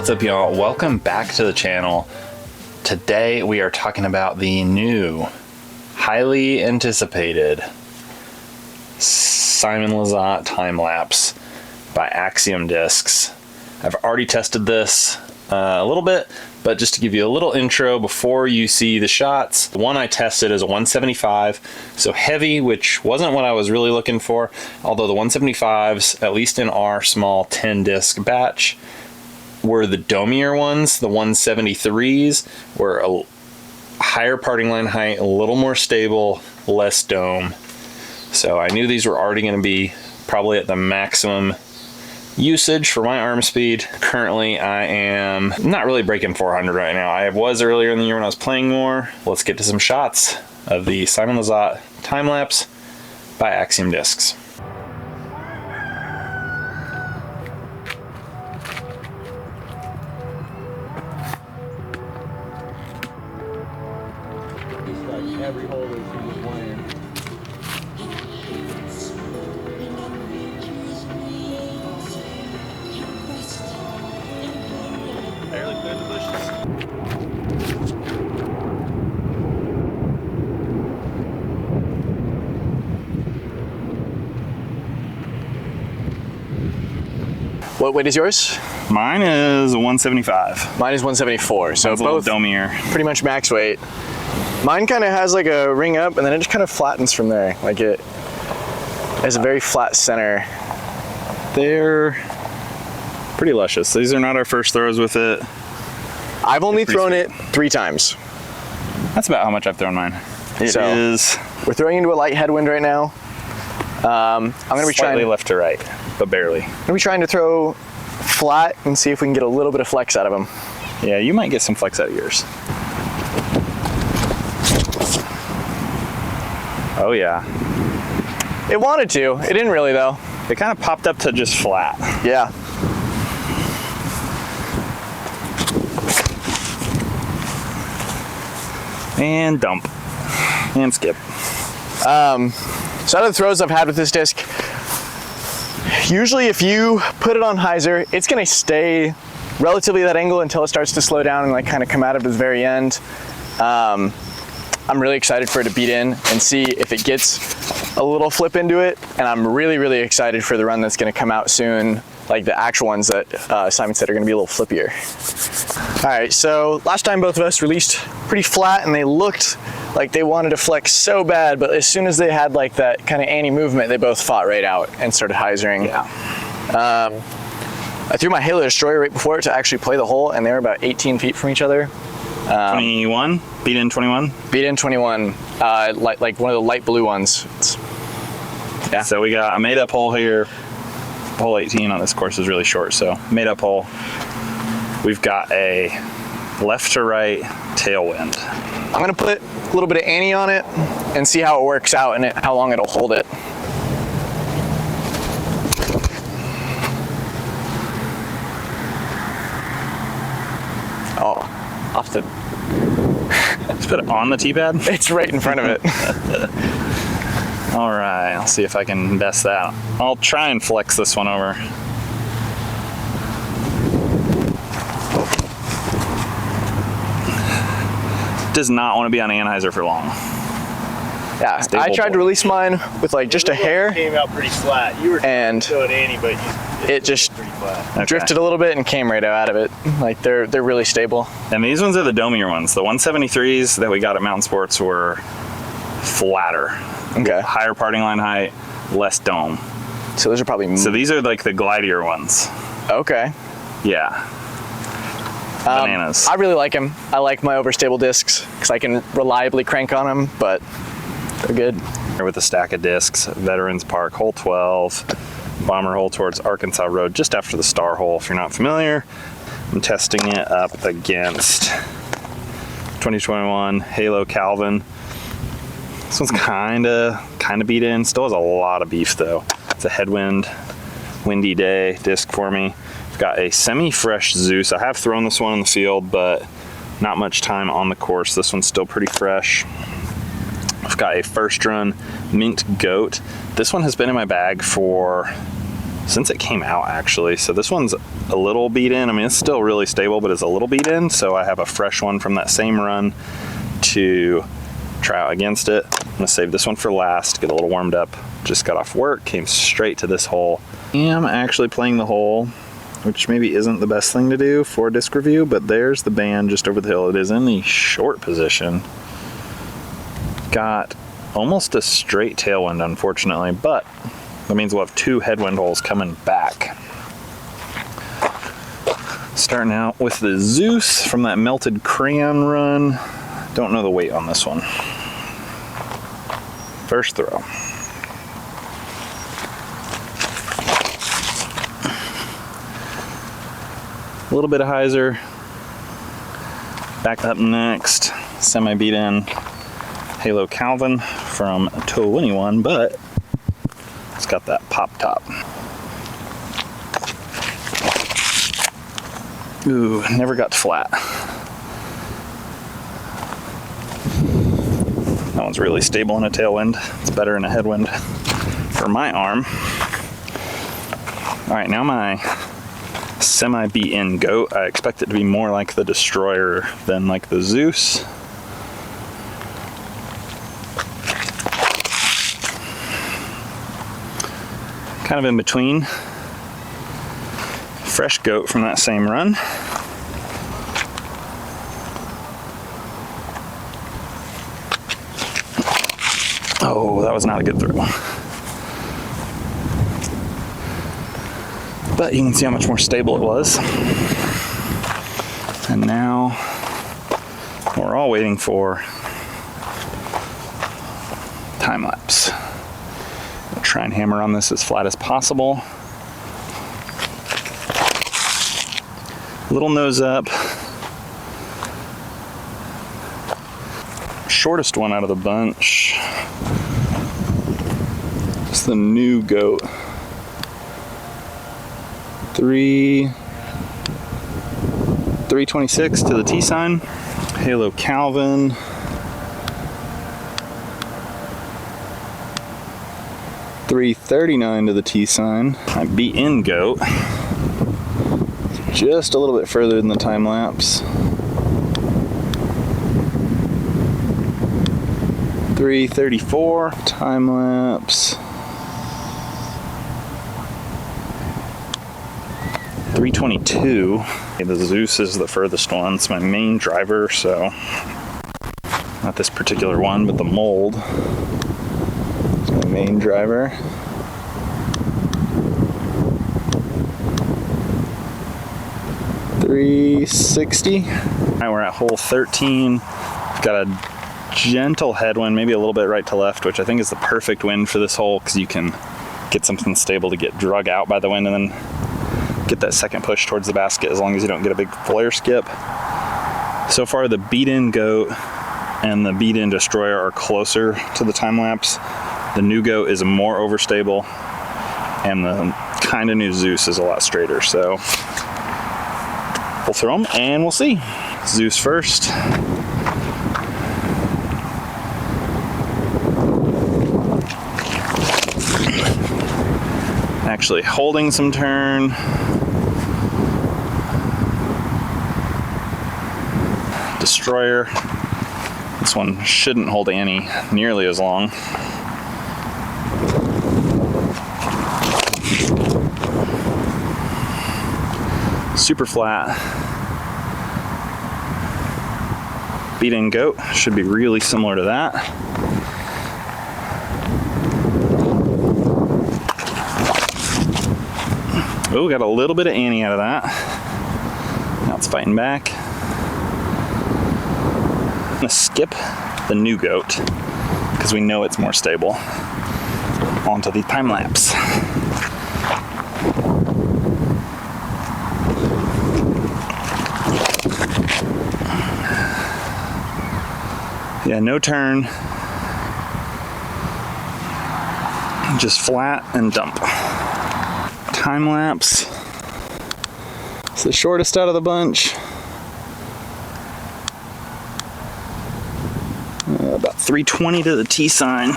What's up, y'all? Welcome back to the channel. Today we are talking about the new, highly anticipated Simon Lizotte time lapse by Axiom Discs. I've already tested this a little bit, but just to give you a little intro before you see the shots, the one I tested is a 175, so heavy, which wasn't what I was really looking for, although the 175s, at least in our small 10 disc batch, were the domier ones. The 173s were a higher parting line height, a little more stable, less dome. So I knew these were already going to be probably at the maximum usage for my arm speed. Currently I am not really breaking 400 right now. I was earlier in the year when I was playing more. Let's get to some shots of the Simon Lizotte time lapse by Axiom Discs. Every hole that she was playing. Barely cleared the bushes. What weight is yours? Mine is a 175. Mine is 174, so Mine's both a little domier. Pretty much max weight. Mine kind of has like a ring up and then it just kind of flattens from there. Like it has a very flat center. They're pretty luscious. These are not our first throws with it. I've only thrown it 3 times. That's about how much I've thrown mine. We're throwing into a light headwind right now. I'm going to be slightly left to right, but barely. I'm going to be trying to throw flat and see if we can get a little bit of flex out of them. Yeah, you might get some flex out of yours. Oh yeah. It wanted to. It didn't really though. It kind of popped up to just flat. Yeah. And dump. And skip. So out of the throws I've had with this disc, usually if you put it on hyzer, it's gonna stay relatively that angle until it starts to slow down and like kind of come out of the very end. I'm really excited for it to beat in and see if it gets a little flip into it. And I'm really, really excited for the run that's gonna come out soon, like the actual ones that Simon said are gonna be a little flippier. All right, so last time both of us released pretty flat and they looked like they wanted to flex so bad, but as soon as they had like that kind of anti-movement, they both fought right out and started hyzering. Yeah. I threw my Halo Destroyer right before it to actually play the hole, and they were about 18 feet from each other. 21? Beat in 21? Beat in 21, like one of the light blue ones. Yeah. So we got a made up hole here. Hole 18 on this course is really short, so made up hole. We've got a left to right tailwind. I'm gonna put a little bit of ante on it and see how it works out and how long it'll hold it. Oh, off the... Let's put it on the tee pad. It's right in front of it. All right, I'll see if I can best that. I'll try and flex this one over. Does not want to be on anhyzer for long. Yeah, Stable I tried to release mine with like just a hair. Came out pretty flat. You were doing Annie, but it just pretty flat. Drifted a little bit and came right out of it. Like they're really stable. And these ones are the domier ones. The 173s that we got at Mountain Sports were flatter. Okay. Higher parting line height, less dome. So those are probably... So these are like the glidier ones. Okay. Yeah. Bananas. I really like them. I like my overstable discs because I can reliably crank on them, but they're good. Here with a stack of discs, Veterans Park, hole 12, bomber hole towards Arkansas Road, just after the star hole. If you're not familiar, I'm testing it up against 2021 Halo Calvin. This one's kind of beat in. Still has a lot of beef though. It's a headwind, windy day disc for me. I've got a semi-fresh Zeus. I have thrown this one in the field, but not much time on the course. This one's still pretty fresh. I've got a first run Mint Goat. This one has been in my bag for since it came out actually. So this one's a little beat in. I mean, it's still really stable, but it's a little beat in. So I have a fresh one from that same run to try out against it. I'm gonna save this one for last, get a little warmed up. Just got off work, came straight to this hole. I'm actually playing the hole, which maybe isn't the best thing to do for a disc review, but there's the band just over the hill. It is in the short position. Got almost a straight tailwind, unfortunately, but that means we'll have 2 headwind holes coming back. Starting out with the Zeus from that melted crayon run. Don't know the weight on this one. First throw. A little bit of hyzer. Back up next, semi beat in Halo Calvin from 21, but it's got that pop top. Ooh, never got flat. That one's really stable in a tailwind. It's better in a headwind for my arm. All right, now my semi beat in goat. I expect it to be more like the Destroyer than like the Zeus. Kind of in between. Fresh goat from that same run. Oh, that was not a good throw. But you can see how much more stable it was. And now we're all waiting for time lapse. I'll try and hammer on this as flat as possible. Little nose up. Shortest one out of the bunch. It's the new goat. 326 to the T sign. Halo Calvin. $3.39 to the T sign. I beat in goat. Just a little bit further than the time lapse. 334 time lapse. 322. The Zeus is the furthest one. It's my main driver, so not this particular one, but the mold. It's my main driver. $360. Now we're at hole 13. We've got a gentle headwind, maybe a little bit right to left, which I think is the perfect wind for this hole because you can get something stable to get drug out by the wind and then get that second push towards the basket as long as you don't get a big flare skip. So far the beat-in goat and the beat-in Destroyer are closer to the time lapse. The new goat is more overstable and the kind of new Zeus is a lot straighter. So we'll throw them and we'll see. Zeus first. Actually holding some turn. Destroyer. This one shouldn't hold any nearly as long. Super flat. Beat-in goat should be really similar to that. Oh, got a little bit of Annie out of that. Now it's fighting back. I'm gonna skip the new goat because we know it's more stable onto the time lapse. Yeah, no turn. Just flat and dump. Time lapse. It's the shortest out of the bunch. About 320 to the T sign.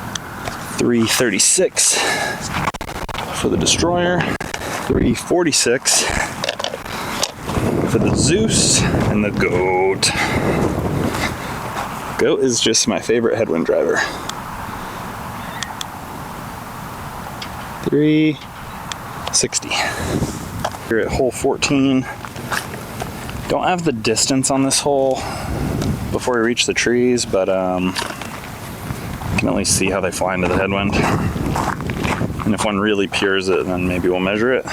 336 for the Destroyer. 346 for the Zeus and the Goat. Goat is just my favorite headwind driver. 360. Here at hole 14. Don't have the distance on this hole before we reach the trees, but you can at least see how they fly into the headwind. And if one really pures it, then maybe we'll measure it.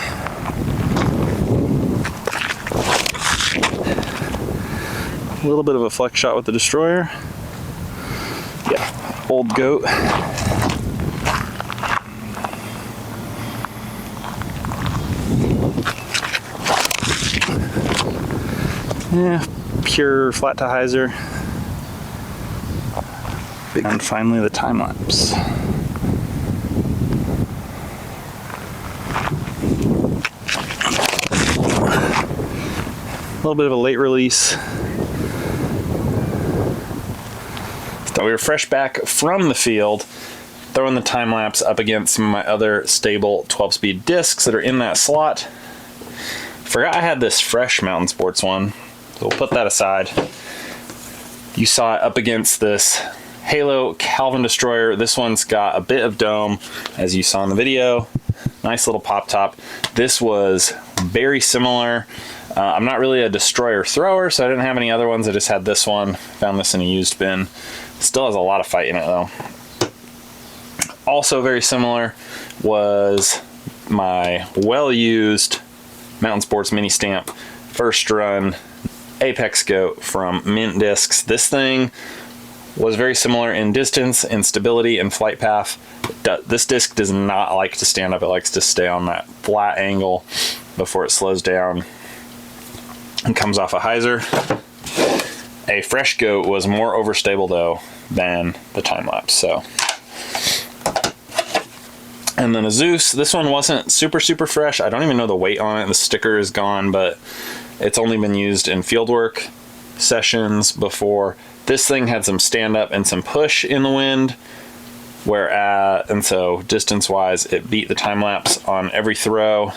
A little bit of a flex shot with the destroyer. Yeah, old Goat. Yeah, pure flat to hyzer. And finally the time lapse. A little bit of a late release. So we were fresh back from the field, throwing the time lapse up against some of my other stable 12-speed discs that are in that slot. Forgot I had this fresh Mountain Sports one, so we'll put that aside. You saw it up against this Halo Calvin Destroyer. This one's got a bit of dome, as you saw in the video. Nice little pop top. This was very similar. I'm not really a destroyer thrower, so I didn't have any other ones. I just had this one. Found this in a used bin. Still has a lot of fight in it though. Also very similar was my well-used Mountain Sports mini stamp first run Apex Goat from Mint Discs. This thing was very similar in distance, in stability, and flight path. This disc does not like to stand up. It likes to stay on that flat angle before it slows down and comes off a hyzer. A fresh Goat was more overstable though than the time lapse. So, and then a Zeus. This one wasn't super fresh. I don't even know the weight on it. The sticker is gone, but it's only been used in fieldwork sessions before. This thing had some stand up and some push in the wind, and so distance wise it beat the time lapse on every throw.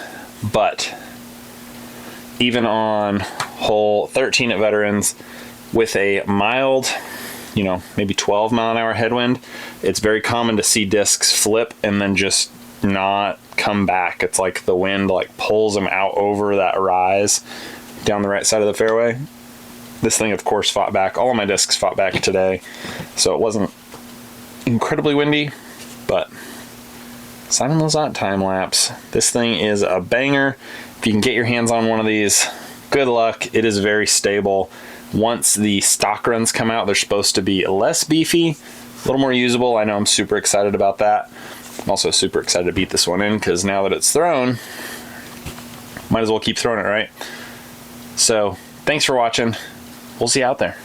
But even on hole 13 at Veterans, with a mild, maybe 12 mile an hour headwind, it's very common to see discs flip and then just not come back. It's like the wind pulls them out over that rise down the right side of the fairway. This thing of course fought back. All of my discs fought back today, so it wasn't incredibly windy, but Simon Lizotte time lapse. This thing is a banger. If you can get your hands on one of these, good luck. It is very stable. Once the stock runs come out, they're supposed to be less beefy, a little more usable. I know I'm super excited about that. I'm also super excited to beat this one in, because now that it's thrown, might as well keep throwing it, right? So thanks for watching. We'll see you out there.